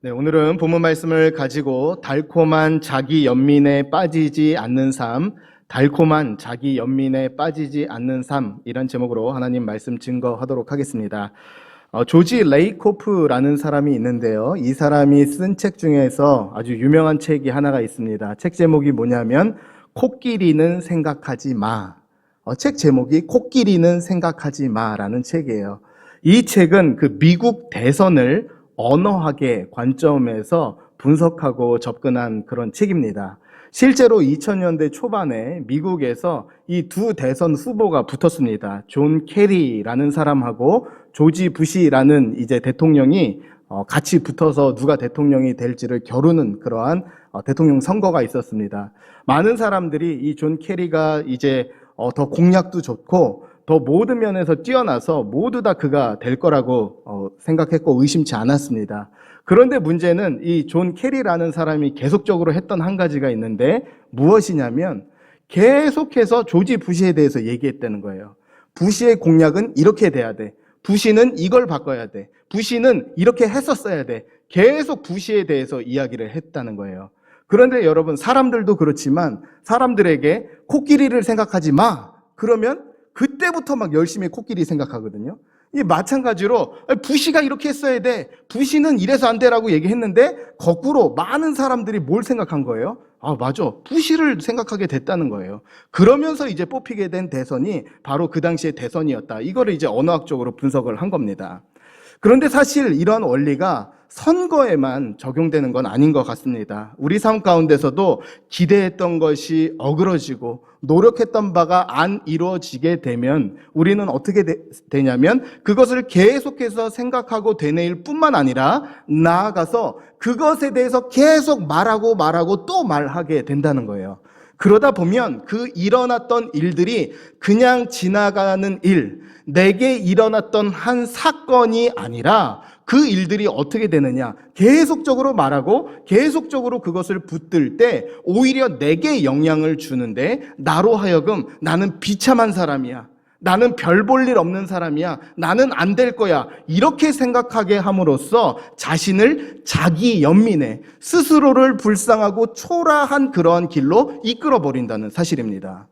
네, 오늘은 본문 말씀을 가지고 달콤한 자기 연민에 빠지지 않는 삶, 달콤한 자기 연민에 빠지지 않는 삶, 이런 제목으로 하나님 말씀 증거하도록 하겠습니다. 조지 레이코프라는 사람이 있는데요. 이 사람이 쓴 책 중에서 아주 유명한 책이 하나가 있습니다. 책 제목이 뭐냐면 코끼리는 생각하지 마. 책 제목이 코끼리는 생각하지 마라는 책이에요. 이 책은 그 미국 대선을 언어학의 관점에서 분석하고 접근한 그런 책입니다. 실제로 2000년대 초반에 미국에서 이 두 대선 후보가 붙었습니다. 존 케리라는 사람하고 조지 부시라는 이제 대통령이 같이 붙어서 누가 대통령이 될지를 겨루는 그러한 대통령 선거가 있었습니다. 많은 사람들이 이 존 케리가 이제 더 공약도 좋고 더 모든 면에서 뛰어나서 모두 다 그가 될 거라고 생각했고 의심치 않았습니다. 그런데 문제는 이 존 케리라는 사람이 계속적으로 했던 한 가지가 있는데 무엇이냐면 계속해서 조지 부시에 대해서 얘기했다는 거예요. 부시의 공약은 이렇게 돼야 돼. 부시는 이걸 바꿔야 돼. 부시는 이렇게 했었어야 돼. 계속 부시에 대해서 이야기를 했다는 거예요. 그런데 여러분, 사람들도 그렇지만 사람들에게 코끼리를 생각하지 마. 그러면 그때부터 막 열심히 코끼리 생각하거든요. 이 마찬가지로 부시가 이렇게 했어야 돼. 부시는 이래서 안 돼라고 얘기했는데 거꾸로 많은 사람들이 뭘 생각한 거예요? 아, 맞아. 부시를 생각하게 됐다는 거예요. 그러면서 이제 뽑히게 된 대선이 바로 그 당시의 대선이었다. 이거를 이제 언어학적으로 분석을 한 겁니다. 그런데 사실 이런 원리가 선거에만 적용되는 건 아닌 것 같습니다. 우리 삶 가운데서도 기대했던 것이 어그러지고 노력했던 바가 안 이루어지게 되면 우리는 어떻게 되냐면 그것을 계속해서 생각하고 되뇌일 뿐만 아니라 나아가서 그것에 대해서 계속 말하고 또 말하게 된다는 거예요. 그러다 보면 그 일어났던 일들이 그냥 지나가는 일, 내게 일어났던 한 사건이 아니라 그 일들이 어떻게 되느냐, 계속적으로 말하고 계속적으로 그것을 붙들 때 오히려 내게 영향을 주는데 나로 하여금 나는 비참한 사람이야, 나는 별 볼 일 없는 사람이야, 나는 안 될 거야, 이렇게 생각하게 함으로써 자신을 자기 연민에 스스로를 불쌍하고 초라한 그러한 길로 이끌어버린다는 사실입니다.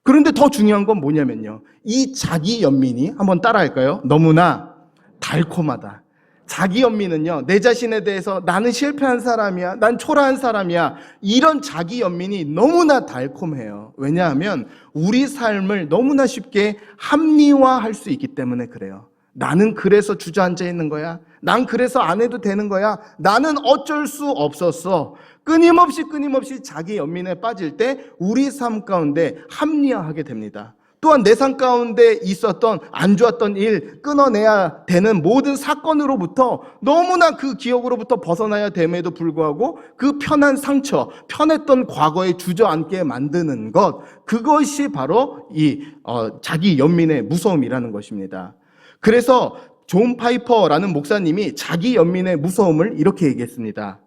그런데 더 중요한 건 뭐냐면요, 이 자기 연민이, 한번 따라할까요? 너무나 달콤하다. 자기 연민은요, 내 자신에 대해서 나는 실패한 사람이야, 난 초라한 사람이야, 이런 자기 연민이 너무나 달콤해요. 왜냐하면 우리 삶을 너무나 쉽게 합리화할 수 있기 때문에 그래요. 나는 그래서 주저앉아 있는 거야, 난 그래서 안 해도 되는 거야, 나는 어쩔 수 없었어. 끊임없이 자기 연민에 빠질 때 우리 삶 가운데 합리화하게 됩니다. 또한 내 삶 가운데 있었던 안 좋았던 일, 끊어내야 되는 모든 사건으로부터 너무나 그 기억으로부터 벗어나야 됨에도 불구하고 그 편한 상처, 편했던 과거에 주저앉게 만드는 것, 그것이 바로 이 자기 연민의 무서움이라는 것입니다. 그래서 존 파이퍼라는 목사님이 자기 연민의 무서움을 이렇게 얘기했습니다.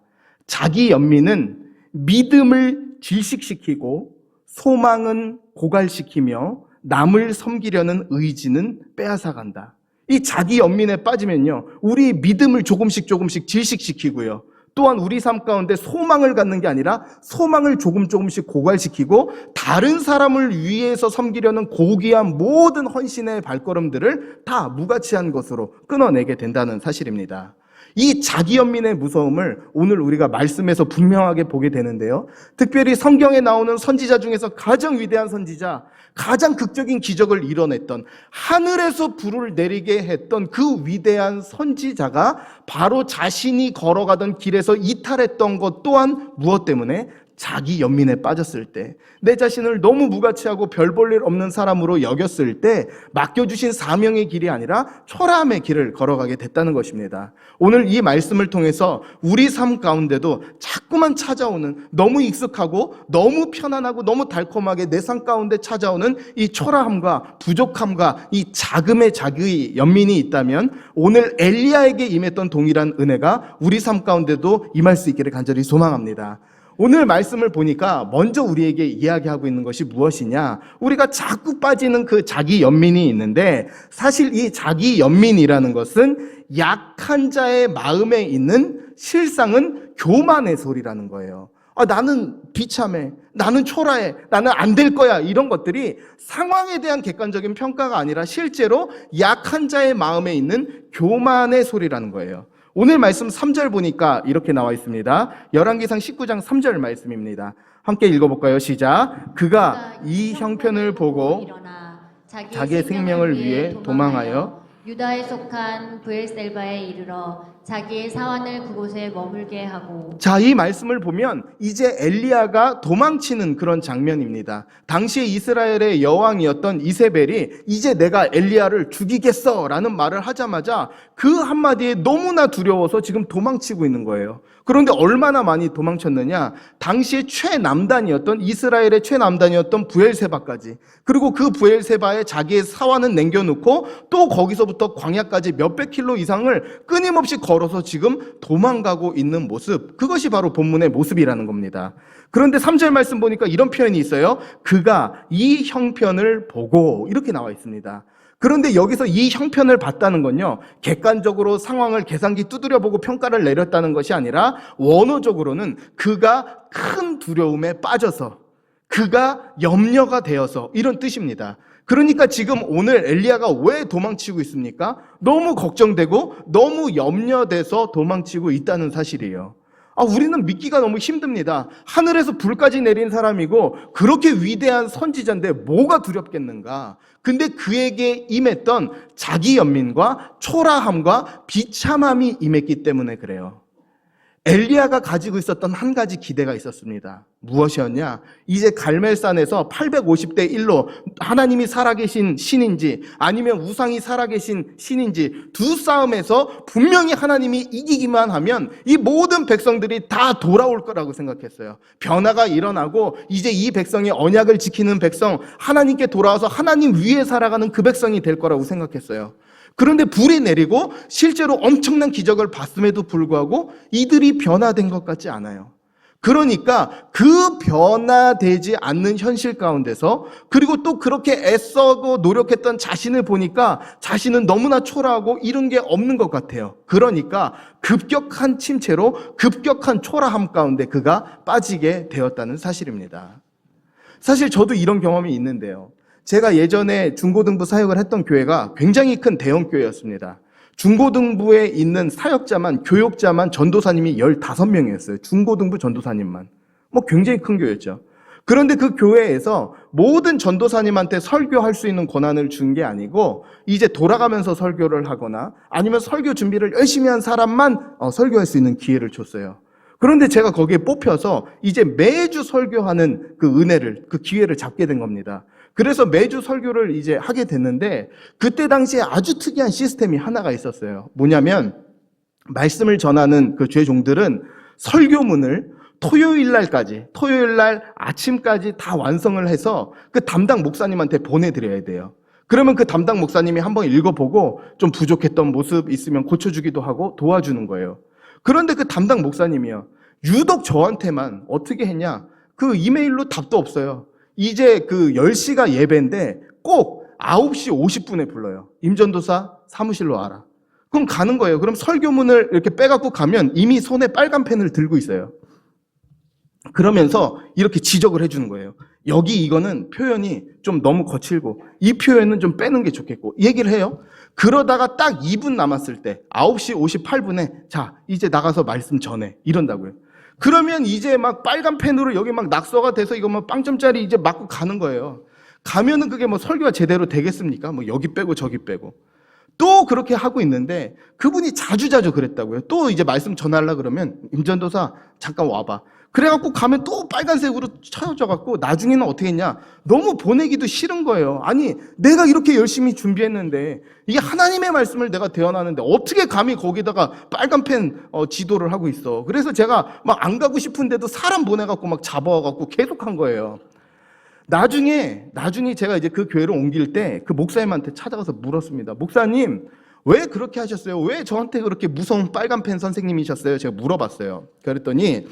자기 연민은 믿음을 질식시키고 소망은 고갈시키며 남을 섬기려는 의지는 빼앗아간다. 이 자기 연민에 빠지면요, 우리 믿음을 조금씩 질식시키고요, 또한 우리 삶 가운데 소망을 갖는 게 아니라 소망을 조금씩 고갈시키고 다른 사람을 위해서 섬기려는 고귀한 모든 헌신의 발걸음들을 다 무가치한 것으로 끊어내게 된다는 사실입니다. 이 자기 연민의 무서움을 오늘 우리가 말씀에서 분명하게 보게 되는데요, 특별히 성경에 나오는 선지자 중에서 가장 위대한 선지자, 가장 극적인 기적을 이뤄냈던, 하늘에서 불을 내리게 했던 그 위대한 선지자가 바로 자신이 걸어가던 길에서 이탈했던 것 또한 무엇 때문에? 자기 연민에 빠졌을 때, 내 자신을 너무 무가치하고 별 볼 일 없는 사람으로 여겼을 때 맡겨주신 사명의 길이 아니라 초라함의 길을 걸어가게 됐다는 것입니다. 오늘 이 말씀을 통해서 우리 삶 가운데도 자꾸만 찾아오는, 너무 익숙하고 너무 편안하고 너무 달콤하게 내 삶 가운데 찾아오는 이 초라함과 부족함과 이 자금의 자기 연민이 있다면 오늘 엘리야에게 임했던 동일한 은혜가 우리 삶 가운데도 임할 수 있기를 간절히 소망합니다. 오늘 말씀을 보니까 먼저 우리에게 이야기하고 있는 것이 무엇이냐, 우리가 자꾸 빠지는 그 자기 연민이 있는데 사실 이 자기 연민이라는 것은 약한 자의 마음에 있는 실상은 교만의 소리라는 거예요. 나는 비참해, 나는 초라해, 나는 안 될 거야, 이런 것들이 상황에 대한 객관적인 평가가 아니라 실제로 약한 자의 마음에 있는 교만의 소리라는 거예요. 오늘 말씀 3절 보니까 이렇게 나와 있습니다. 열왕기상 19장 3절 말씀입니다. 함께 읽어볼까요? 시작. 그가 이 형편을 보고 일어나 자기의 생명을 위해 도망하여 유다에 속한 브엘셀바에 이르러 자기의 사환을 그곳에 머물게 하고. 자, 이 말씀을 보면 이제 엘리야가 도망치는 그런 장면입니다. 당시에 이스라엘의 여왕이었던 이세벨이 이제 내가 엘리야를 죽이겠어 라는 말을 하자마자 그 한마디에 너무나 두려워서 지금 도망치고 있는 거예요. 그런데 얼마나 많이 도망쳤느냐? 당시에 최남단이었던 이스라엘의 최남단이었던 브엘세바까지, 그리고 그 브엘세바에 자기의 사환은 남겨놓고 또 거기서부터 광야까지 몇백 킬로 이상을 끊임없이 걸어서 지금 도망가고 있는 모습, 그것이 바로 본문의 모습이라는 겁니다. 그런데 3절 말씀 보니까 이런 표현이 있어요. 그가 이 형편을 보고, 이렇게 나와 있습니다. 그런데 여기서 이 형편을 봤다는 건요, 객관적으로 상황을 계산기 두드려보고 평가를 내렸다는 것이 아니라 원어적으로는 그가 큰 두려움에 빠져서, 그가 염려가 되어서, 이런 뜻입니다. 그러니까 지금 오늘 엘리야가 왜 도망치고 있습니까? 너무 걱정되고 너무 염려돼서 도망치고 있다는 사실이에요. 우리는 믿기가 너무 힘듭니다. 하늘에서 불까지 내린 사람이고 그렇게 위대한 선지자인데 뭐가 두렵겠는가? 근데 그에게 임했던 자기 연민과 초라함과 비참함이 임했기 때문에 그래요. 엘리야가 가지고 있었던 한 가지 기대가 있었습니다. 무엇이었냐? 이제 갈멜산에서 850대 1로 하나님이 살아계신 신인지 아니면 우상이 살아계신 신인지 두 싸움에서 분명히 하나님이 이기기만 하면 이 모든 백성들이 다 돌아올 거라고 생각했어요. 변화가 일어나고 이제 이 백성이 언약을 지키는 백성, 하나님께 돌아와서 하나님 위에 살아가는 그 백성이 될 거라고 생각했어요. 그런데 불이 내리고 실제로 엄청난 기적을 봤음에도 불구하고 이들이 변화된 것 같지 않아요. 그러니까 그 변화되지 않는 현실 가운데서, 그리고 또 그렇게 애써고 노력했던 자신을 보니까 자신은 너무나 초라하고 이런 게 없는 것 같아요. 그러니까 급격한 침체로, 급격한 초라함 가운데 그가 빠지게 되었다는 사실입니다. 사실 저도 이런 경험이 있는데요. 제가 예전에 중고등부 사역을 했던 교회가 굉장히 큰 대형 교회였습니다. 중고등부에 있는 사역자만, 교육자만 전도사님이 15명이었어요. 중고등부 전도사님만. 굉장히 큰 교회였죠. 그런데 그 교회에서 모든 전도사님한테 설교할 수 있는 권한을 준 게 아니고 이제 돌아가면서 설교를 하거나 아니면 설교 준비를 열심히 한 사람만 설교할 수 있는 기회를 줬어요. 그런데 제가 거기에 뽑혀서 이제 매주 설교하는 그 은혜를, 그 기회를 잡게 된 겁니다. 그래서 매주 설교를 이제 하게 됐는데 그때 당시에 아주 특이한 시스템이 하나가 있었어요. 뭐냐면 말씀을 전하는 그 주의 종들은 설교문을 토요일 날 아침까지 다 완성을 해서 그 담당 목사님한테 보내드려야 돼요. 그러면 그 담당 목사님이 한번 읽어보고 좀 부족했던 모습 있으면 고쳐주기도 하고 도와주는 거예요. 그런데 그 담당 목사님이요, 유독 저한테만 어떻게 했냐, 그 이메일로 답도 없어요. 이제 그 10시가 예배인데 꼭 9시 50분에 불러요. 임전도사 사무실로 와라. 그럼 가는 거예요. 그럼 설교문을 이렇게 빼갖고 가면 이미 손에 빨간 펜을 들고 있어요. 그러면서 이렇게 지적을 해주는 거예요. 여기 이거는 표현이 좀 너무 거칠고 이 표현은 좀 빼는 게 좋겠고 얘기를 해요. 그러다가 딱 2분 남았을 때 9시 58분에 자, 이제 나가서 말씀 전해, 이런다고요. 그러면 이제 막 빨간 펜으로 여기 막 낙서가 돼서 이거 뭐 빵점짜리 이제 맞고 가는 거예요. 가면은 그게 뭐 설교가 제대로 되겠습니까? 뭐 여기 빼고 저기 빼고. 또 그렇게 하고 있는데 그분이 자주자주 그랬다고요. 또 이제 말씀 전하려고 그러면 임전도사 잠깐 와봐. 그래갖고 가면 또 빨간색으로 쳐져갖고 나중에는 어떻게 했냐, 너무 보내기도 싫은 거예요. 아니 내가 이렇게 열심히 준비했는데 이게 하나님의 말씀을 내가 대언하는데 어떻게 감히 거기다가 빨간 펜 지도를 하고 있어. 그래서 제가 막 안 가고 싶은데도 사람 보내갖고 막 잡아와갖고 계속 한 거예요. 나중에 제가 이제 그 교회를 옮길 때 그 목사님한테 찾아가서 물었습니다. 목사님 왜 그렇게 하셨어요? 왜 저한테 그렇게 무서운 빨간 펜 선생님이셨어요? 제가 물어봤어요. 그랬더니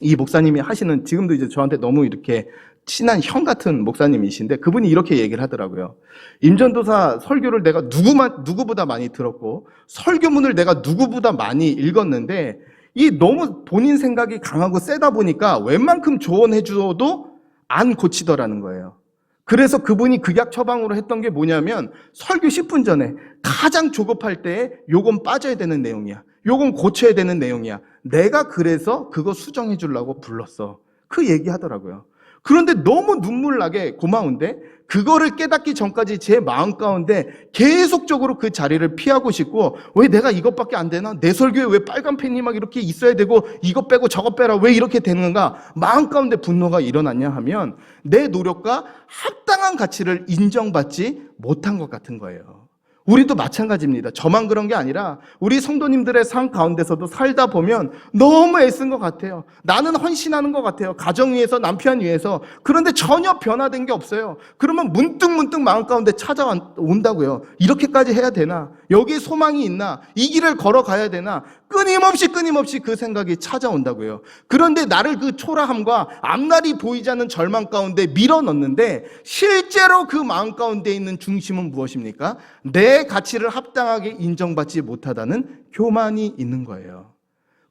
이 목사님이 하시는, 지금도 이제 저한테 너무 이렇게 친한 형 같은 목사님이신데 그분이 이렇게 얘기를 하더라고요. 임전도사 설교를 내가 누구보다 많이 들었고 설교문을 내가 누구보다 많이 읽었는데 이 너무 본인 생각이 강하고 세다 보니까 웬만큼 조언해 줘도 안 고치더라는 거예요. 그래서 그분이 극약 처방으로 했던 게 뭐냐면 설교 10분 전에 가장 조급할 때에 요건 빠져야 되는 내용이야. 요건 고쳐야 되는 내용이야. 내가 그래서 그거 수정해 주려고 불렀어. 그 얘기 하더라고요. 그런데 너무 눈물 나게 고마운데 그거를 깨닫기 전까지 제 마음 가운데 계속적으로 그 자리를 피하고 싶고 왜 내가 이것밖에 안 되나? 내 설교에 왜 빨간 펜이 막 이렇게 있어야 되고 이것 빼고 저것 빼라 왜 이렇게 되는가? 마음 가운데 분노가 일어났냐 하면 내 노력과 합당한 가치를 인정받지 못한 것 같은 거예요. 우리도 마찬가지입니다. 저만 그런 게 아니라 우리 성도님들의 삶 가운데서도 살다 보면 너무 애쓴 것 같아요. 나는 헌신하는 것 같아요. 가정 위해서, 남편 위해서. 그런데 전혀 변화된 게 없어요. 그러면 문득 마음 가운데 찾아온다고요. 이렇게까지 해야 되나? 여기에 소망이 있나? 이 길을 걸어가야 되나? 끊임없이 그 생각이 찾아온다고요. 그런데 나를 그 초라함과 앞날이 보이지 않는 절망 가운데 밀어넣는데 실제로 그 마음 가운데 있는 중심은 무엇입니까? 내 가치를 합당하게 인정받지 못하다는 교만이 있는 거예요.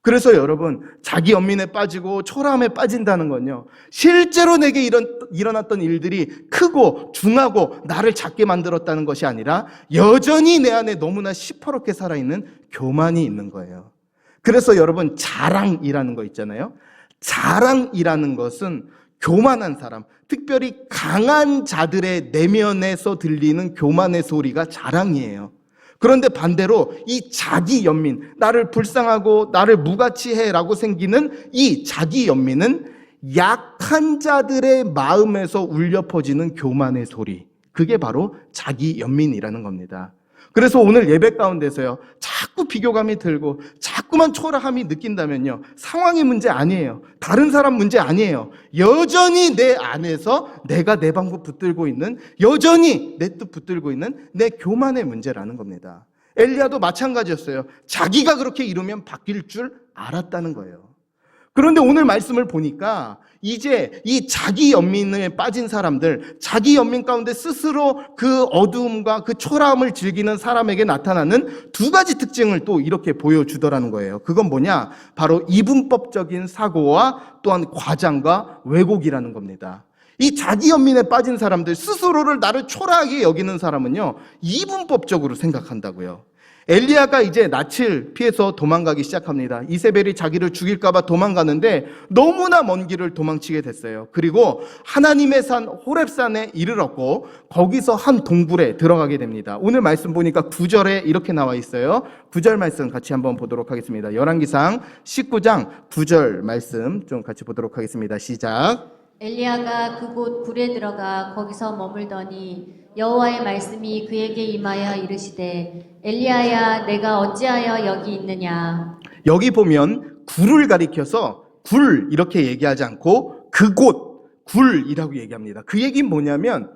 그래서 여러분, 자기 연민에 빠지고 초라함에 빠진다는 건요, 실제로 내게 일어났던 일들이 크고 중하고 나를 작게 만들었다는 것이 아니라 여전히 내 안에 너무나 시퍼렇게 살아있는 교만이 있는 거예요. 그래서 여러분, 자랑이라는 거 있잖아요. 자랑이라는 것은 교만한 사람, 특별히 강한 자들의 내면에서 들리는 교만의 소리가 자랑이에요. 그런데 반대로 이 자기 연민, 나를 불쌍하고 나를 무가치해라고 생기는 이 자기 연민은 약한 자들의 마음에서 울려 퍼지는 교만의 소리, 그게 바로 자기 연민이라는 겁니다. 그래서 오늘 예배 가운데서요, 자꾸 비교감이 들고 자꾸만 초라함이 느낀다면요, 상황의 문제 아니에요. 다른 사람 문제 아니에요. 여전히 내 안에서 내가 내 방법 붙들고 있는, 여전히 내 뜻 붙들고 있는 내 교만의 문제라는 겁니다. 엘리야도 마찬가지였어요. 자기가 그렇게 이루면 바뀔 줄 알았다는 거예요. 그런데 오늘 말씀을 보니까 이제 이 자기 연민에 빠진 사람들, 자기 연민 가운데 스스로 그 어두움과 그 초라함을 즐기는 사람에게 나타나는 두 가지 특징을 또 이렇게 보여주더라는 거예요. 그건 뭐냐? 바로 이분법적인 사고와 또한 과장과 왜곡이라는 겁니다. 이 자기 연민에 빠진 사람들, 스스로를 나를 초라하게 여기는 사람은요, 이분법적으로 생각한다고요. 엘리야가 이제 낯을 피해서 도망가기 시작합니다. 이세벨이 자기를 죽일까 봐 도망가는데 너무나 먼 길을 도망치게 됐어요. 그리고 하나님의 산 호렙산에 이르렀고 거기서 한 동굴에 들어가게 됩니다. 오늘 말씀 보니까 9절에 이렇게 나와 있어요. 9절 말씀 같이 한번 보도록 하겠습니다. 열왕기상 19장 9절 말씀 좀 같이 보도록 하겠습니다. 시작. 엘리야가 그곳 굴에 들어가 거기서 머물더니 여호와의 말씀이 그에게 임하여 이르시되 엘리야야 내가 어찌하여 여기 있느냐. 여기 보면 굴을 가리켜서 굴 이렇게 얘기하지 않고 그곳 굴이라고 얘기합니다. 그 얘기는 뭐냐면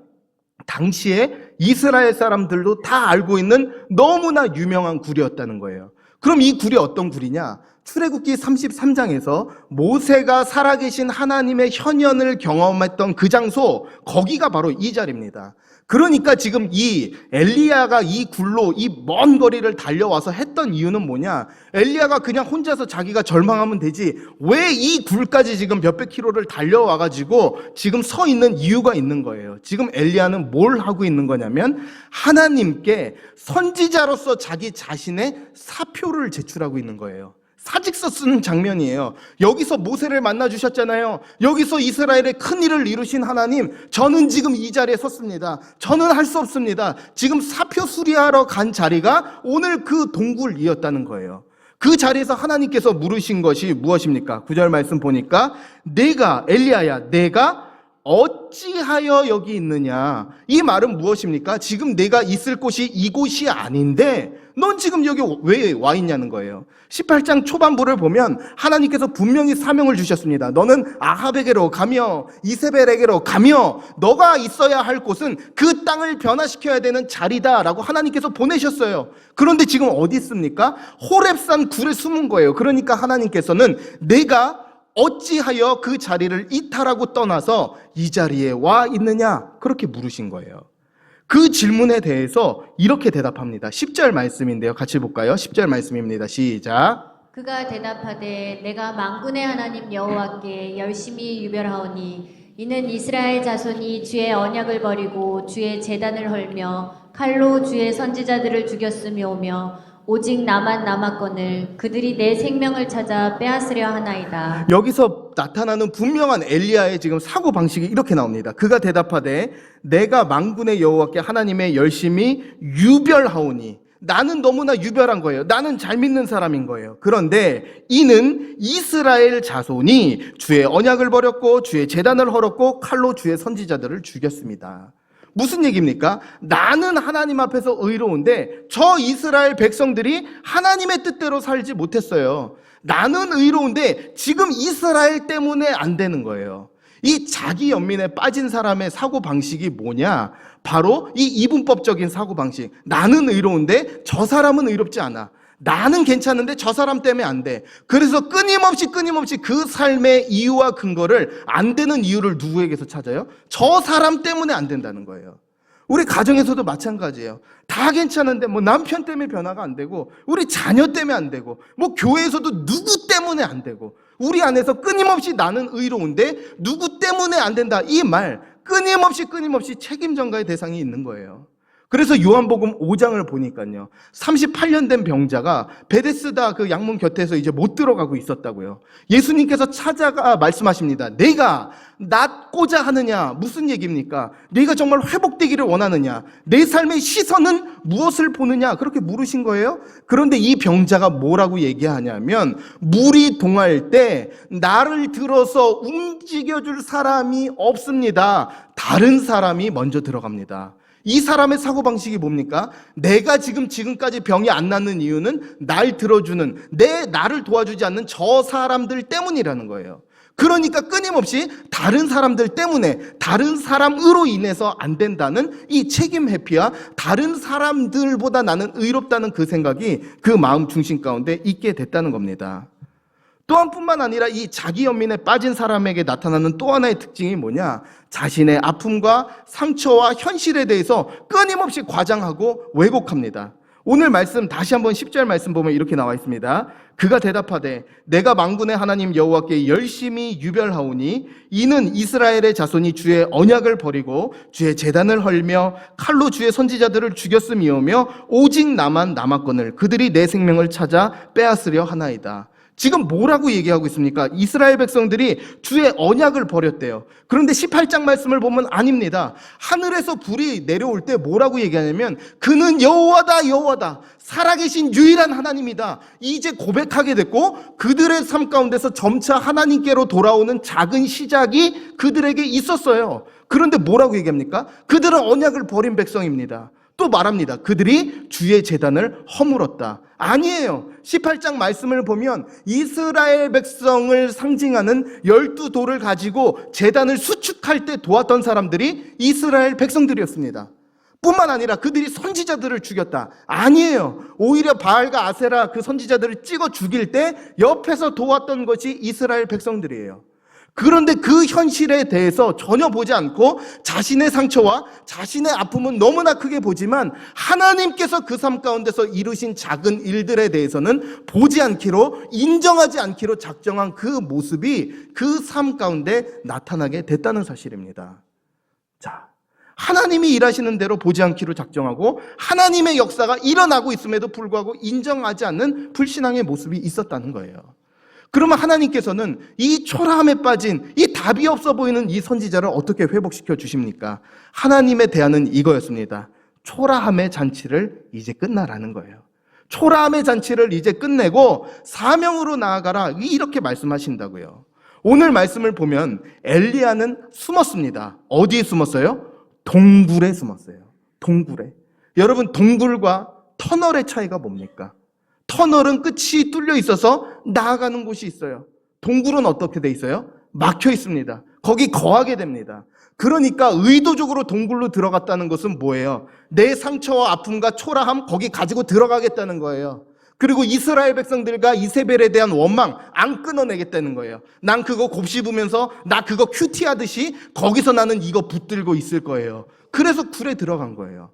당시에 이스라엘 사람들도 다 알고 있는 너무나 유명한 굴이었다는 거예요. 그럼 이 굴이 어떤 굴이냐? 출애굽기 33장에서 모세가 살아계신 하나님의 현현을 경험했던 그 장소, 거기가 바로 이 자리입니다. 그러니까 지금 이 엘리야가 이 굴로 이 먼 거리를 달려와서 했던 이유는 뭐냐? 엘리야가 그냥 혼자서 자기가 절망하면 되지 왜 이 굴까지 지금 몇백 킬로를 달려와가지고 지금 서 있는 이유가 있는 거예요. 지금 엘리야는 뭘 하고 있는 거냐면 하나님께 선지자로서 자기 자신의 사표를 제출하고 있는 거예요. 사직서 쓰는 장면이에요. 여기서 모세를 만나 주셨잖아요. 여기서 이스라엘의 큰 일을 이루신 하나님, 저는 지금 이 자리에 섰습니다. 저는 할 수 없습니다. 지금 사표 수리하러 간 자리가 오늘 그 동굴이었다는 거예요. 그 자리에서 하나님께서 물으신 것이 무엇입니까? 9절 말씀 보니까 내가 엘리야야 내가 어찌하여 여기 있느냐. 이 말은 무엇입니까? 지금 내가 있을 곳이 이곳이 아닌데 넌 지금 여기 왜 와 있냐는 거예요. 18장 초반부를 보면 하나님께서 분명히 사명을 주셨습니다. 너는 아합에게로 가며 이세벨에게로 가며 너가 있어야 할 곳은 그 땅을 변화시켜야 되는 자리다라고 하나님께서 보내셨어요. 그런데 지금 어디 있습니까? 호렙산 굴에 숨은 거예요. 그러니까 하나님께서는 내가 어찌하여 그 자리를 이탈하고 떠나서 이 자리에 와 있느냐? 그렇게 물으신 거예요. 그 질문에 대해서 이렇게 대답합니다. 10절 말씀인데요. 같이 볼까요? 10절 말씀입니다. 시작. 그가 대답하되 내가 만군의 하나님 여호와께 열심히 유별하오니 이는 이스라엘 자손이 주의 언약을 버리고 주의 제단을 헐며 칼로 주의 선지자들을 죽였으며오며 오직 나만 남았거늘 그들이 내 생명을 찾아 빼앗으려 하나이다. 여기서 나타나는 분명한 엘리야의 지금 사고 방식이 이렇게 나옵니다. 그가 대답하되 내가 만군의 여호와께 하나님의 열심히 유별하오니, 나는 너무나 유별한 거예요. 나는 잘 믿는 사람인 거예요. 그런데 이는 이스라엘 자손이 주의 언약을 버렸고 주의 제단을 헐었고 칼로 주의 선지자들을 죽였습니다. 무슨 얘기입니까? 나는 하나님 앞에서 의로운데 저 이스라엘 백성들이 하나님의 뜻대로 살지 못했어요. 나는 의로운데 지금 이스라엘 때문에 안 되는 거예요. 이 자기 연민에 빠진 사람의 사고방식이 뭐냐? 바로 이 이분법적인 사고방식. 나는 의로운데 저 사람은 의롭지 않아. 나는 괜찮은데 저 사람 때문에 안 돼. 그래서 끊임없이 그 삶의 이유와 근거를, 안 되는 이유를 누구에게서 찾아요? 저 사람 때문에 안 된다는 거예요. 우리 가정에서도 마찬가지예요. 다 괜찮은데 뭐 남편 때문에 변화가 안 되고, 우리 자녀 때문에 안 되고, 뭐 교회에서도 누구 때문에 안 되고, 우리 안에서 끊임없이 나는 의로운데 누구 때문에 안 된다, 이 말 끊임없이 책임 전가의 대상이 있는 거예요. 그래서 요한복음 5장을 보니까요, 38년 된 병자가 베데스다 그 양문 곁에서 이제 못 들어가고 있었다고요. 예수님께서 찾아가 말씀하십니다. 내가 낫고자 하느냐? 무슨 얘기입니까? 네가 정말 회복되기를 원하느냐? 내 삶의 시선은 무엇을 보느냐? 그렇게 물으신 거예요. 그런데 이 병자가 뭐라고 얘기하냐면, 물이 동할 때 나를 들어서 움직여줄 사람이 없습니다. 다른 사람이 먼저 들어갑니다. 이 사람의 사고방식이 뭡니까? 내가 지금까지 병이 안 낫는 이유는 날 들어주는, 나를 도와주지 않는 저 사람들 때문이라는 거예요. 그러니까 끊임없이 다른 사람들 때문에, 다른 사람으로 인해서 안 된다는 이 책임 회피와 다른 사람들보다 나는 의롭다는 그 생각이 그 마음 중심 가운데 있게 됐다는 겁니다. 또한 뿐만 아니라 이 자기 연민에 빠진 사람에게 나타나는 또 하나의 특징이 뭐냐? 자신의 아픔과 상처와 현실에 대해서 끊임없이 과장하고 왜곡합니다. 오늘 말씀 다시 한번 10절 말씀 보면 이렇게 나와 있습니다. 그가 대답하되 내가 만군의 하나님 여호와께 열심히 유별하오니 이는 이스라엘의 자손이 주의 언약을 버리고 주의 제단을 헐며 칼로 주의 선지자들을 죽였음이오며 오직 나만 남았거늘 그들이 내 생명을 찾아 빼앗으려 하나이다. 지금 뭐라고 얘기하고 있습니까? 이스라엘 백성들이 주의 언약을 버렸대요. 그런데 18장 말씀을 보면 아닙니다. 하늘에서 불이 내려올 때 뭐라고 얘기하냐면 그는 여호와다, 여호와다, 살아계신 유일한 하나님이다. 이제 고백하게 됐고 그들의 삶 가운데서 점차 하나님께로 돌아오는 작은 시작이 그들에게 있었어요. 그런데 뭐라고 얘기합니까? 그들은 언약을 버린 백성입니다. 또 말합니다. 그들이 주의 제단을 허물었다. 아니에요. 18장 말씀을 보면 이스라엘 백성을 상징하는 12돌을 가지고 제단을 수축할 때 도왔던 사람들이 이스라엘 백성들이었습니다. 뿐만 아니라 그들이 선지자들을 죽였다. 아니에요. 오히려 바알과 아세라 그 선지자들을 찍어 죽일 때 옆에서 도왔던 것이 이스라엘 백성들이에요. 그런데 그 현실에 대해서 전혀 보지 않고 자신의 상처와 자신의 아픔은 너무나 크게 보지만 하나님께서 그 삶 가운데서 이루신 작은 일들에 대해서는 보지 않기로, 인정하지 않기로 작정한 그 모습이 그 삶 가운데 나타나게 됐다는 사실입니다. 자, 하나님이 일하시는 대로 보지 않기로 작정하고 하나님의 역사가 일어나고 있음에도 불구하고 인정하지 않는 불신앙의 모습이 있었다는 거예요. 그러면 하나님께서는 이 초라함에 빠진, 이 답이 없어 보이는 이 선지자를 어떻게 회복시켜 주십니까? 하나님의 대안은 이거였습니다. 초라함의 잔치를 이제 끝나라는 거예요. 초라함의 잔치를 이제 끝내고 사명으로 나아가라, 이렇게 말씀하신다고요. 오늘 말씀을 보면 엘리야는 숨었습니다. 어디에 숨었어요? 동굴에 숨었어요. 동굴에. 여러분, 동굴과 터널의 차이가 뭡니까? 터널은 끝이 뚫려 있어서 나아가는 곳이 있어요. 동굴은 어떻게 돼 있어요? 막혀 있습니다. 거기 거하게 됩니다. 그러니까 의도적으로 동굴로 들어갔다는 것은 뭐예요? 내 상처와 아픔과 초라함 거기 가지고 들어가겠다는 거예요. 그리고 이스라엘 백성들과 이세벨에 대한 원망 안 끊어내겠다는 거예요. 난 그거 곱씹으면서 나 그거 큐티하듯이 거기서 나는 이거 붙들고 있을 거예요. 그래서 굴에 들어간 거예요.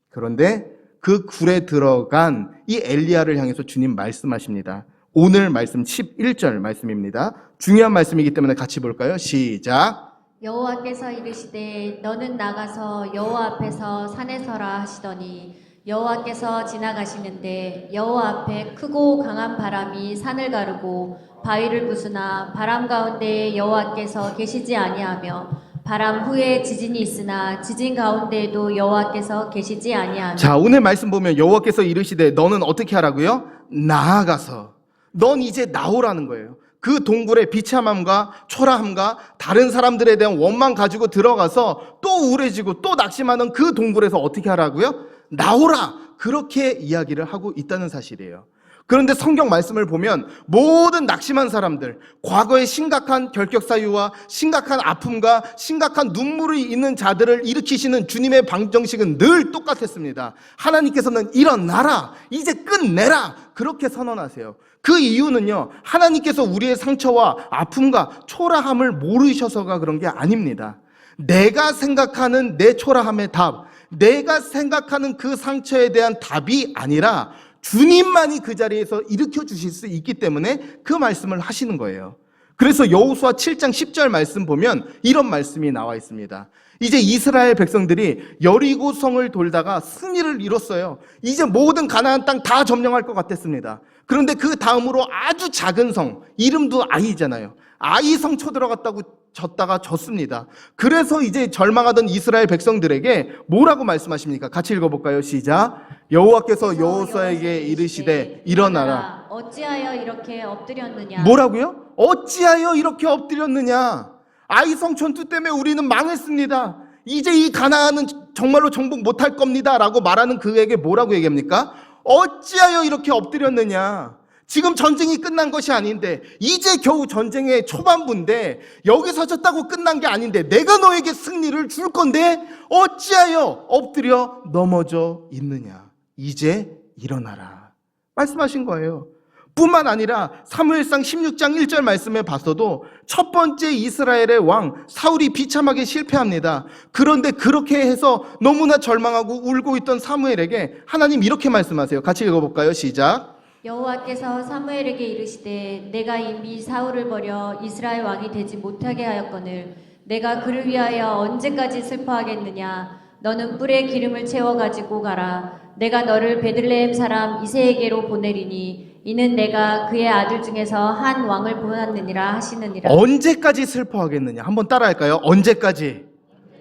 그런데 그 굴에 들어간 이 엘리야를 향해서 주님 말씀하십니다. 오늘 말씀 11절 말씀입니다. 중요한 말씀이기 때문에 같이 볼까요? 시작. 여호와께서 이르시되 너는 나가서 여호와 앞에서 산에 서라 하시더니 여호와께서 지나가시는데 여호와 앞에 크고 강한 바람이 산을 가르고 바위를 부수나 바람 가운데 여호와께서 계시지 아니하며 바람 후에 지진이 있으나 지진 가운데에도 여호와께서 계시지 아니하며. 자, 오늘 말씀 보면 여호와께서 이르시되 너는 어떻게 하라고요? 나아가서. 넌 이제 나오라는 거예요. 그 동굴의 비참함과 초라함과 다른 사람들에 대한 원망 가지고 들어가서 또 우울해지고 또 낙심하는 그 동굴에서 어떻게 하라고요? 나오라! 그렇게 이야기를 하고 있다는 사실이에요. 그런데 성경 말씀을 보면 모든 낙심한 사람들, 과거의 심각한 결격사유와 심각한 아픔과 심각한 눈물이 있는 자들을 일으키시는 주님의 방정식은 늘 똑같았습니다. 하나님께서는 일어나라! 이제 끝내라! 그렇게 선언하세요. 그 이유는요, 하나님께서 우리의 상처와 아픔과 초라함을 모르셔서가 그런 게 아닙니다. 내가 생각하는 내 초라함의 답, 내가 생각하는 그 상처에 대한 답이 아니라 주님만이 그 자리에서 일으켜 주실 수 있기 때문에 그 말씀을 하시는 거예요. 그래서 여호수아 7장 10절 말씀 보면 이런 말씀이 나와 있습니다. 이제 이스라엘 백성들이 여리고성을 돌다가 승리를 이뤘어요. 이제 모든 가나안 땅 다 점령할 것 같았습니다. 그런데 그 다음으로 아주 작은 성, 이름도 아이잖아요. 아이성 쳐들어갔다고 졌다가 졌습니다. 그래서 이제 절망하던 이스라엘 백성들에게 뭐라고 말씀하십니까? 같이 읽어볼까요? 시작. 여호와께서 여호수아에게 이르시되 일어나라. 어찌하여 이렇게 엎드렸느냐. 뭐라고요? 어찌하여 이렇게 엎드렸느냐. 아이성 전투 때문에 우리는 망했습니다. 이제 이 가나안은 정말로 정복 못할 겁니다 라고 말하는 그에게 뭐라고 얘기합니까? 어찌하여 이렇게 엎드렸느냐. 지금 전쟁이 끝난 것이 아닌데, 이제 겨우 전쟁의 초반부인데 여기서 졌다고 끝난 게 아닌데 내가 너에게 승리를 줄 건데 어찌하여 엎드려 넘어져 있느냐. 이제 일어나라 말씀하신 거예요. 뿐만 아니라 사무엘상 16장 1절 말씀에 봤어도 첫 번째 이스라엘의 왕 사울이 비참하게 실패합니다. 그런데 그렇게 해서 너무나 절망하고 울고 있던 사무엘에게 하나님 이렇게 말씀하세요. 같이 읽어볼까요? 시작. 여호와께서 사무엘에게 이르시되 내가 이미 사울을 버려 이스라엘 왕이 되지 못하게 하였거늘 내가 그를 위하여 언제까지 슬퍼하겠느냐. 너는 뿔에 기름을 채워 가지고 가라. 내가 너를 베들레헴 사람 이새에게로 보내리니 이는 내가 그의 아들 중에서 한 왕을 보았느니라 하시느니라. 언제까지 슬퍼하겠느냐. 한번 따라할까요? 언제까지?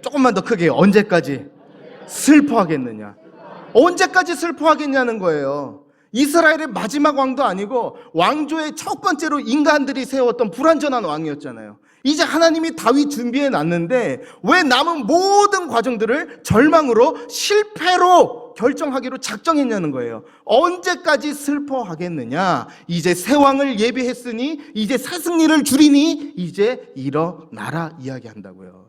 조금만 더 크게. 언제까지 슬퍼하겠느냐. 언제까지 슬퍼하겠냐는 거예요. 이스라엘의 마지막 왕도 아니고 왕조의 첫 번째로 인간들이 세웠던 불완전한 왕이었잖아요. 이제 하나님이 다윗 준비해 놨는데 왜 남은 모든 과정들을 절망으로 실패로 결정하기로 작정했냐는 거예요. 언제까지 슬퍼하겠느냐. 이제 새 왕을 예비했으니 이제 새 승리를 주리니 이제 일어나라 이야기한다고요.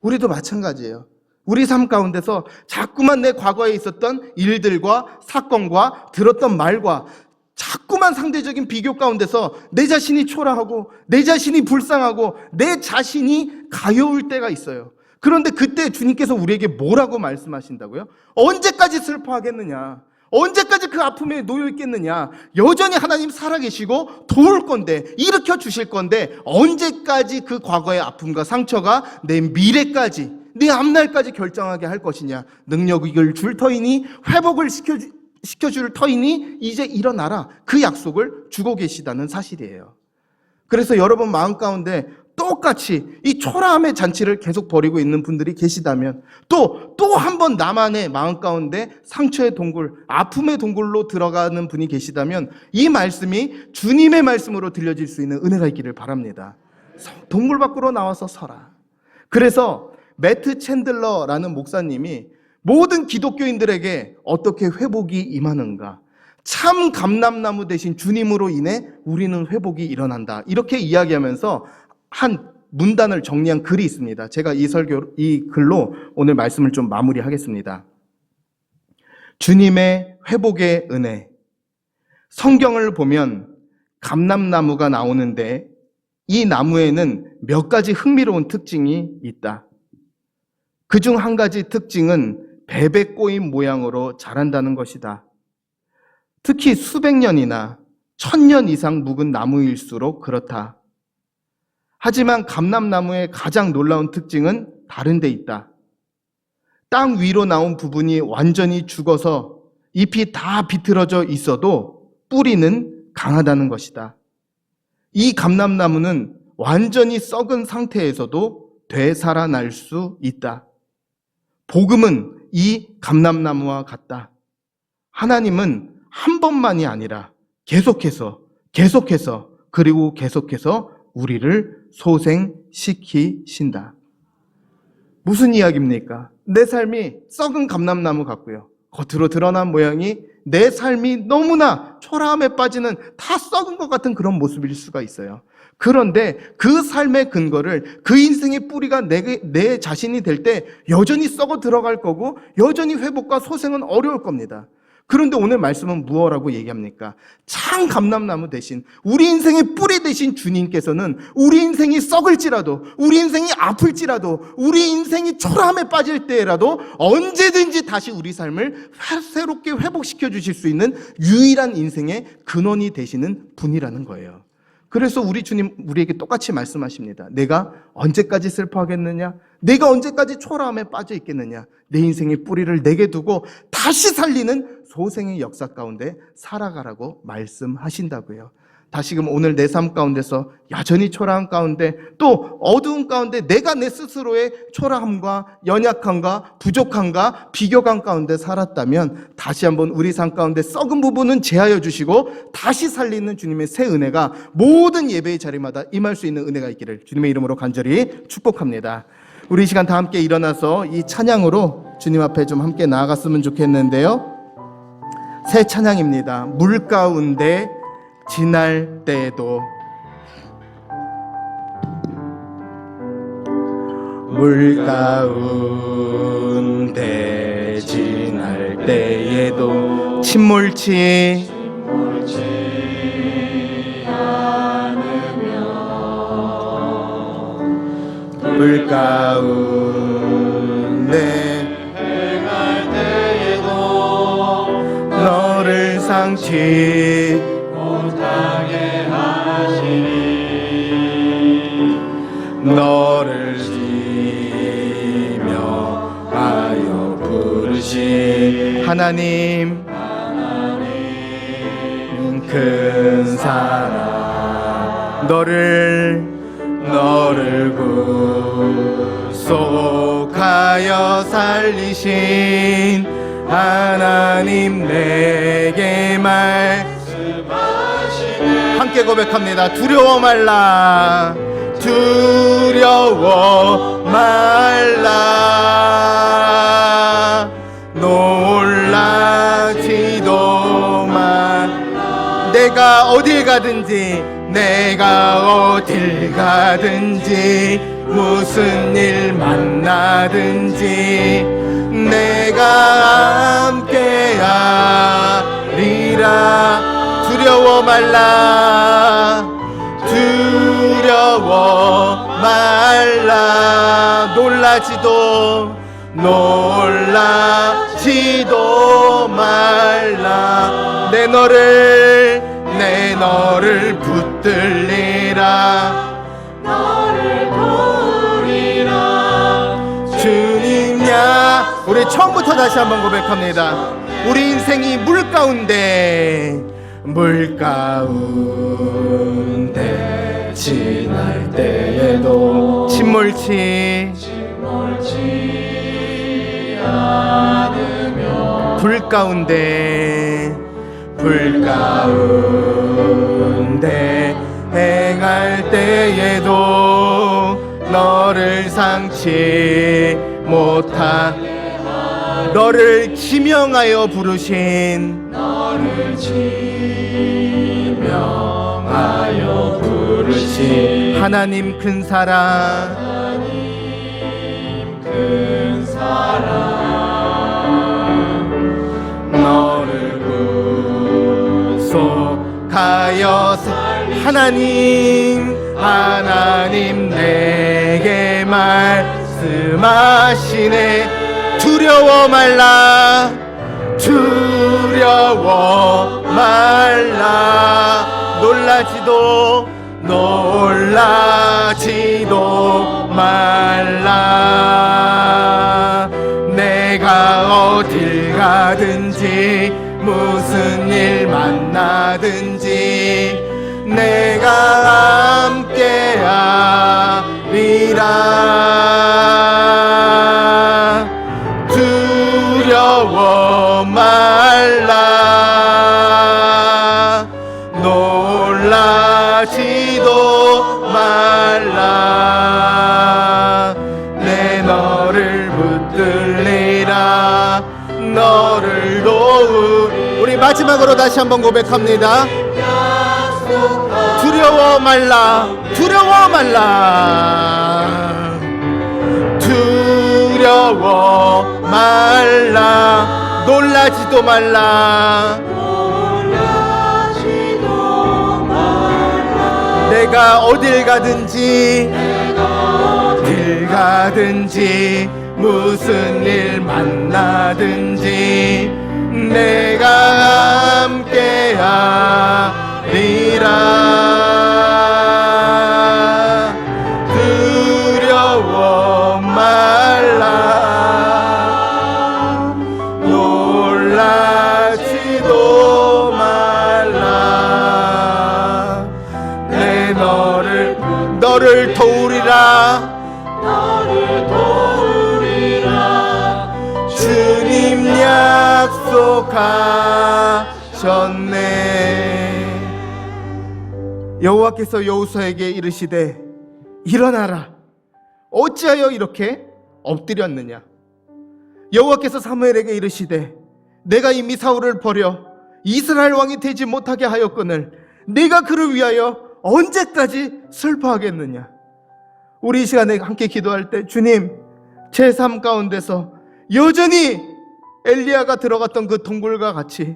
우리도 마찬가지예요. 우리 삶 가운데서 자꾸만 내 과거에 있었던 일들과 사건과 들었던 말과 자꾸만 상대적인 비교 가운데서 내 자신이 초라하고 내 자신이 불쌍하고 내 자신이 가여울 때가 있어요. 그런데 그때 주님께서 우리에게 뭐라고 말씀하신다고요? 언제까지 슬퍼하겠느냐? 언제까지 그 아픔에 놓여 있겠느냐? 여전히 하나님 살아계시고 도울 건데, 일으켜 주실 건데 언제까지 그 과거의 아픔과 상처가 내 미래까지, 내 앞날까지 결정하게 할 것이냐? 능력을 줄 터이니, 회복을 시켜줄 터이니 이제 일어나라. 그 약속을 주고 계시다는 사실이에요. 그래서 여러분 마음 가운데 똑같이 이 초라함의 잔치를 계속 벌이고 있는 분들이 계시다면, 또 한 번 나만의 마음 가운데 상처의 동굴, 아픔의 동굴로 들어가는 분이 계시다면 이 말씀이 주님의 말씀으로 들려질 수 있는 은혜가 있기를 바랍니다. 동굴 밖으로 나와서 서라. 그래서 매트 챈들러라는 목사님이 모든 기독교인들에게 어떻게 회복이 임하는가, 참 감람나무 대신 주님으로 인해 우리는 회복이 일어난다, 이렇게 이야기하면서 한 문단을 정리한 글이 있습니다. 제가 이 글로 오늘 말씀을 좀 마무리하겠습니다. 주님의 회복의 은혜, 성경을 보면 감람나무가 나오는데 이 나무에는 몇 가지 흥미로운 특징이 있다. 그중 한 가지 특징은 베베 꼬임 모양으로 자란다는 것이다. 특히 수백 년이나 1000년 이상 묵은 나무일수록 그렇다. 하지만 감람나무의 가장 놀라운 특징은 다른 데 있다. 땅 위로 나온 부분이 완전히 죽어서 잎이 다 비틀어져 있어도 뿌리는 강하다는 것이다. 이 감람나무는 완전히 썩은 상태에서도 되살아날 수 있다. 복음은 이 감람나무와 같다. 하나님은 한 번만이 아니라 계속해서 그리고 계속해서 우리를 소생시키신다. 무슨 이야기입니까? 내 삶이 썩은 감람나무 같고요. 겉으로 드러난 모양이 내 삶이 너무나 초라함에 빠지는 다 썩은 것 같은 그런 모습일 수가 있어요. 그런데 그 삶의 근거를, 그 인생의 뿌리가 내 자신이 될 때 여전히 썩어 들어갈 거고 여전히 회복과 소생은 어려울 겁니다. 그런데 오늘 말씀은 무엇라고 얘기합니까? 참 감람나무 대신 우리 인생의 뿌리 대신 주님께서는 우리 인생이 썩을지라도, 우리 인생이 아플지라도, 우리 인생이 초라함에 빠질 때라도 언제든지 다시 우리 삶을 새롭게 회복시켜 주실 수 있는 유일한 인생의 근원이 되시는 분이라는 거예요. 그래서 우리 주님 우리에게 똑같이 말씀하십니다. 내가 언제까지 슬퍼하겠느냐? 내가 언제까지 초라함에 빠져 있겠느냐? 내 인생의 뿌리를 내게 두고 다시 살리는 소생의 역사 가운데 살아가라고 말씀하신다고요. 다시금 오늘 내 삶 가운데서 여전히 초라함 가운데 또 어두운 가운데 내가 내 스스로의 초라함과 연약함과 부족함과 비교감 가운데 살았다면 다시 한번 우리 삶 가운데 썩은 부분은 제하여 주시고 다시 살리는 주님의 새 은혜가 모든 예배의 자리마다 임할 수 있는 은혜가 있기를 주님의 이름으로 간절히 축복합니다. 우리 이 시간 다 함께 일어나서 이 찬양으로 주님 앞에 좀 함께 나아갔으면 좋겠는데요. 새 찬양입니다. 물 가운데 지날 때에도. 물 가운데 지날 때에도 침몰치 않으며 물 가운데 행할 때에도 너를 상치 못하게 하시니 너를 지명하여 부르신 하나님 큰 사랑 너를 구속하여 살리신 하나님 내게 말씀하시네. 함께 고백합니다. 두려워 말라 두려워 말라 놀라지도 마. 내가 어딜 가든지 무슨 일 만나든지 내가 함께하리라. 두려워 말라 놀라지도 말라. 내 너를 붙들리라. 너를 도우리라. 주님야. 우리 처음부터 다시 한번 고백합니다. 우리 인생이 물 가운데 지날 때에도 침몰치 않으며 불 가운데 행할 때에도 너를 상치 못하 너를 지명하여 부르신 하나님 큰 사랑 너를 구속 위하여 하나님 내게 말씀하시네. 두려워 말라 놀라지도 말라. 내가 어딜 가든지 무슨 일 만나든지 내가 함께하리라. 두려워 말라 놀라지도 말라. 내 너를 붙들리라 너를 우리 마지막으로 다시 한번 고백합니다. 두려워 말라 두려워 말라 놀라지도 말라. 내가 어딜 가든지 무슨 일 만나든지 내가 함께하리라. 두려워 말라 놀라지도 말라. 내 너를 도우리라 주님 약속하셨네. 여호와께서 여호수아에게 이르시되 일어나라 어찌하여 이렇게 엎드렸느냐. 여호와께서 사무엘에게 이르시되 내가 이미 사울을 버려 이스라엘 왕이 되지 못하게 하였거늘 네가 그를 위하여 언제까지 슬퍼하겠느냐. 우리 이 시간에 함께 기도할 때 주님 제 삶 가운데서 여전히 엘리야가 들어갔던 그 동굴과 같이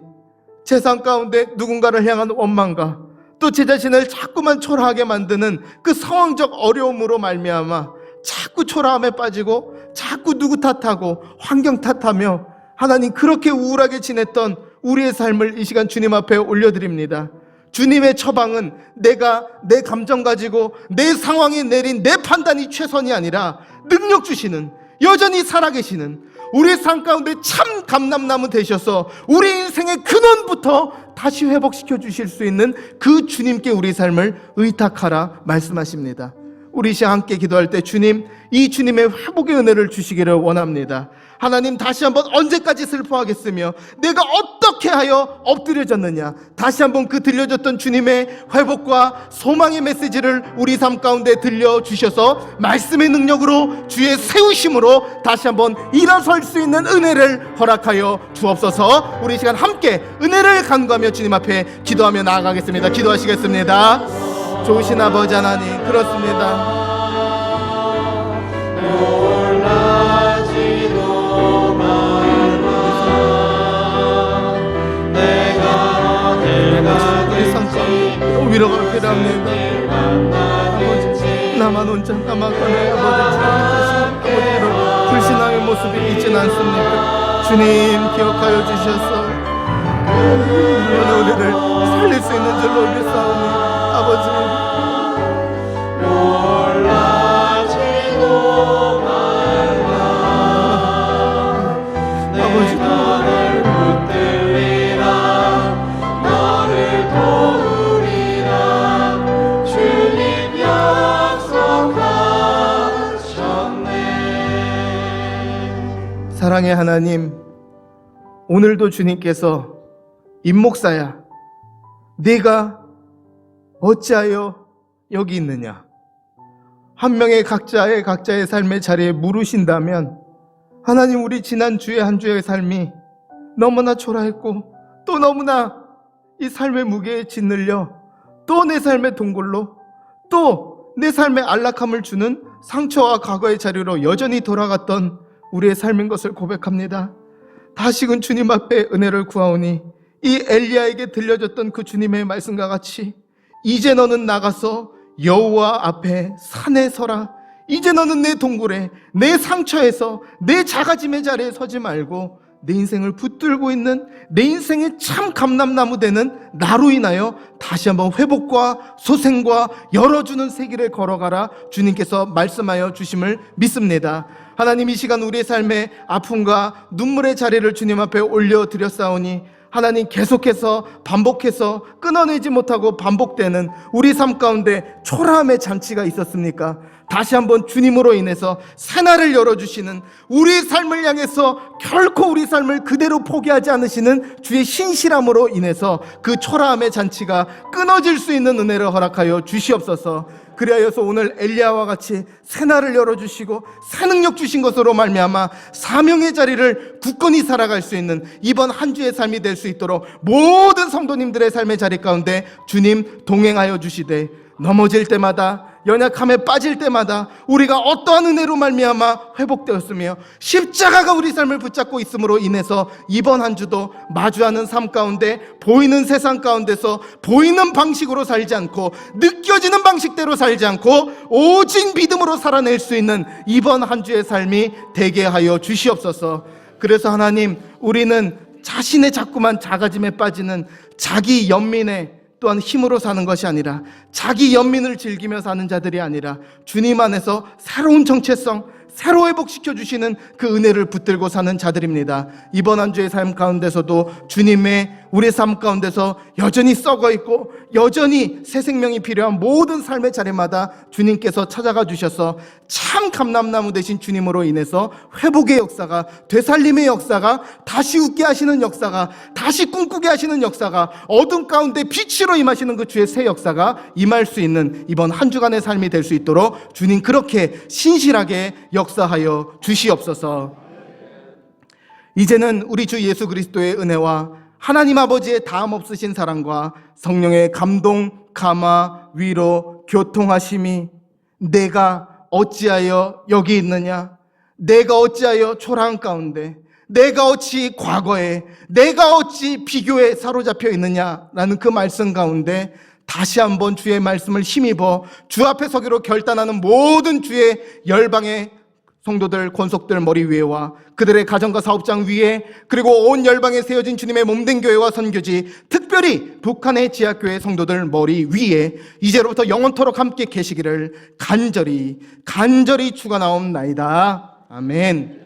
제 삶 가운데 누군가를 향한 원망과 또 제 자신을 자꾸만 초라하게 만드는 그 상황적 어려움으로 말미암아 자꾸 초라함에 빠지고 자꾸 누구 탓하고 환경 탓하며 하나님 그렇게 우울하게 지냈던 우리의 삶을 이 시간 주님 앞에 올려드립니다. 주님의 처방은 내가 내 감정 가지고 내 상황에 내린 내 판단이 최선이 아니라 능력 주시는 여전히 살아계시는 우리 삶 가운데 참 감람나무 되셔서 우리 인생의 근원부터 다시 회복시켜 주실 수 있는 그 주님께 우리 삶을 의탁하라 말씀하십니다. 우리 시간 함께 기도할 때 주님 이 주님의 회복의 은혜를 주시기를 원합니다. 하나님 다시 한번 언제까지 슬퍼하겠으며 내가 어떻게 하여 엎드려졌느냐. 다시 한번 그 들려줬던 주님의 회복과 소망의 메시지를 우리 삶 가운데 들려주셔서 말씀의 능력으로 주의 세우심으로 다시 한번 일어설 수 있는 은혜를 허락하여 주옵소서. 우리 시간 함께 은혜를 간구하며 주님 앞에 기도하며 나아가겠습니다. 기도하시겠습니다. 좋으신 아버지 하나님 그렇습니다. 위로가 필요합니다. 아버지 나만 혼자 남아가네. 아버지를 불신앙의 모습이 있진 않습니까? 주님 기억하여 주셔서 우리를 살릴 수 있는 줄로 믿사오니 아버지 사랑의 하나님, 오늘도 주님께서 임목사야 네가 어찌하여 여기 있느냐 한 명의 각자의 삶의 자리에 물으신다면 하나님 우리 지난 주의 한 주의 삶이 너무나 초라했고 또 너무나 이 삶의 무게에 짓눌려 또 내 삶의 동굴로 또 내 삶의 안락함을 주는 상처와 과거의 자리로 여전히 돌아갔던 우리의 삶인 것을 고백합니다. 다시금 주님 앞에 은혜를 구하오니 이 엘리야에게 들려줬던 그 주님의 말씀과 같이 이제 너는 나가서 여호와 앞에 산에 서라. 이제 너는 내 동굴에, 내 상처에서, 내 작아짐의 자리에 서지 말고 내 인생을 붙들고 있는, 내 인생의 참 감람나무 되는 나로 인하여 다시 한번 회복과 소생과 열어주는 세기를 걸어가라. 주님께서 말씀하여 주심을 믿습니다. 하나님, 이 시간 우리의 삶의 아픔과 눈물의 자리를 주님 앞에 올려드렸사오니 하나님, 계속해서 반복해서 끊어내지 못하고 반복되는 우리 삶 가운데 초라함의 잔치가 있었습니까? 다시 한번 주님으로 인해서 새날을 열어주시는, 우리 삶을 향해서 결코 우리 삶을 그대로 포기하지 않으시는 주의 신실함으로 인해서 그 초라함의 잔치가 끊어질 수 있는 은혜를 허락하여 주시옵소서. 그리하여서 오늘 엘리야와 같이 새날을 열어주시고 새 능력 주신 것으로 말미암아 사명의 자리를 굳건히 살아갈 수 있는 이번 한 주의 삶이 될 수 있도록 모든 성도님들의 삶의 자리 가운데 주님 동행하여 주시되, 넘어질 때마다, 연약함에 빠질 때마다 우리가 어떠한 은혜로 말미암아 회복되었으며 십자가가 우리 삶을 붙잡고 있음으로 인해서 이번 한 주도 마주하는 삶 가운데, 보이는 세상 가운데서 보이는 방식으로 살지 않고 느껴지는 방식대로 살지 않고 오직 믿음으로 살아낼 수 있는 이번 한 주의 삶이 되게 하여 주시옵소서. 그래서 하나님, 우리는 자신의 자꾸만 작아짐에 빠지는 자기 연민에 또한 힘으로 사는 것이 아니라, 자기 연민을 즐기며 사는 자들이 아니라 주님 안에서 새로운 정체성, 새로 회복시켜 주시는 그 은혜를 붙들고 사는 자들입니다. 이번 한 주의 삶 가운데서도 주님의 우리 삶 가운데서 여전히 썩어 있고 여전히 새 생명이 필요한 모든 삶의 자리마다 주님께서 찾아가 주셔서 참 감람나무 되신 주님으로 인해서 회복의 역사가, 되살림의 역사가, 다시 웃게 하시는 역사가, 다시 꿈꾸게 하시는 역사가, 어둠 가운데 빛으로 임하시는 그 주의 새 역사가 임할 수 있는 이번 한 주간의 삶이 될 수 있도록 주님 그렇게 신실하게 역사하여 주시옵소서. 이제는 우리 주 예수 그리스도의 은혜와 하나님 아버지의 다음 없으신 사랑과 성령의 감동, 감화, 위로, 교통하심이 내가 어찌하여 여기 있느냐, 내가 어찌하여 초라한 가운데, 내가 어찌 과거에, 내가 어찌 비교에 사로잡혀 있느냐라는 그 말씀 가운데 다시 한번 주의 말씀을 힘입어 주 앞에 서기로 결단하는 모든 주의 열방의 성도들, 권속들 머리 위에와 그들의 가정과 사업장 위에, 그리고 온 열방에 세워진 주님의 몸된 교회와 선교지, 특별히 북한의 지하교회 성도들 머리 위에 이제로부터 영원토록 함께 계시기를 간절히 축원하옵나이다. 아멘.